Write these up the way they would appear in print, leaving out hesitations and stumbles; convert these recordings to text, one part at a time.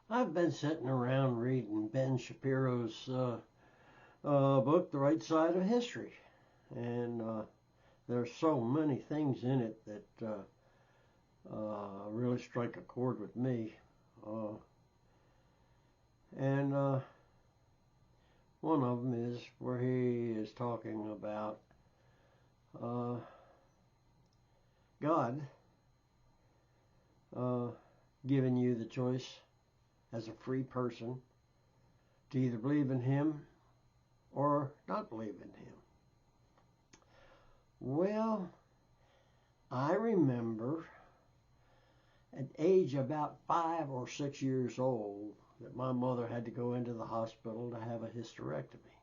I've been sitting around reading Ben Shaperos' book, The Right Side of History. And there's so many things in it that really strike a chord with me. And one of them is where he is talking about God giving you the choice as a free person to either believe in him or not believe in him. Well, I remember at age about 5 or 6 years old that my mother had to go into the hospital to have a hysterectomy.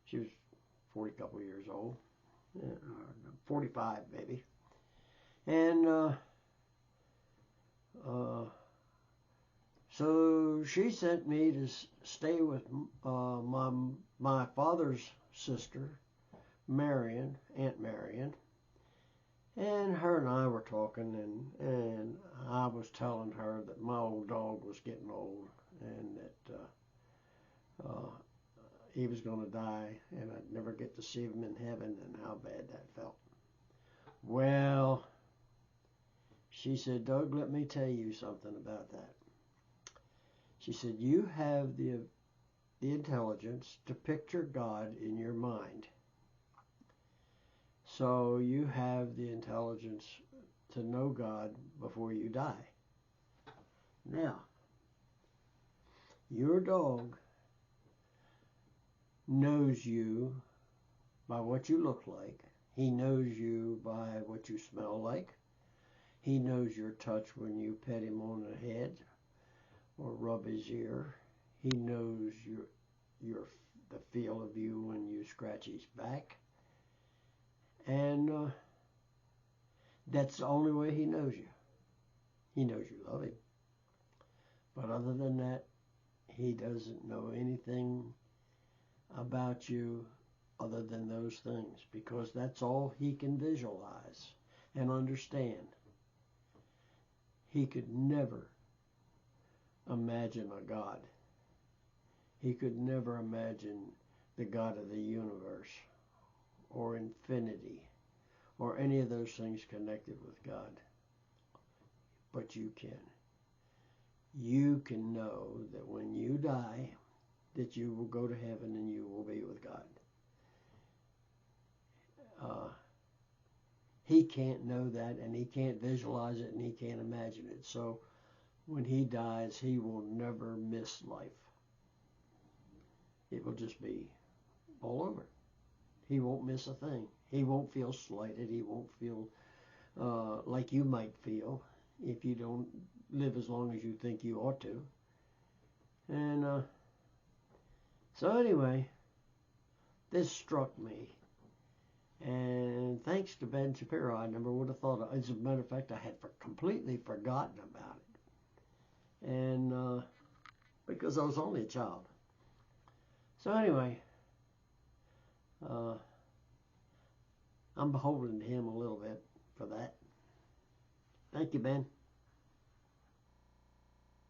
She was 40 couple years old, 45 maybe. And so she sent me to stay with my father's sister, Marion, Aunt Marion, and her and I were talking, and I was telling her that my old dog was getting old and that he was going to die and I'd never get to see him in heaven and how bad that felt. Well, she said, Doug, let me tell you something about that. She said, you have the intelligence to picture God in your mind. So you have the intelligence to know God before you die. Now, your dog knows you by what you look like. He knows you by what you smell like. He knows your touch when you pet him on the head or rub his ear. He knows the feel of you when you scratch his back. And that's the only way he knows you. He knows you love him. But other than that, he doesn't know anything about you other than those things, because that's all he can visualize and understand. He could never imagine a God. He could never imagine the God of the universe or infinity or any of those things connected with God. But you can. You can know that when you die, that you will go to heaven and you will be with God. He can't know that, and he can't visualize it, and he can't imagine it. So when he dies, he will never miss life. It will just be all over. He won't miss a thing. He won't feel slighted. He won't feel like you might feel if you don't live as long as you think you ought to. And so anyway, this struck me. And thanks to Ben Shapiro, I never would have thought of it. As a matter of fact, I had completely forgotten about it. And because I was only a child. So anyway, I'm beholden to him a little bit for that. Thank you, Ben.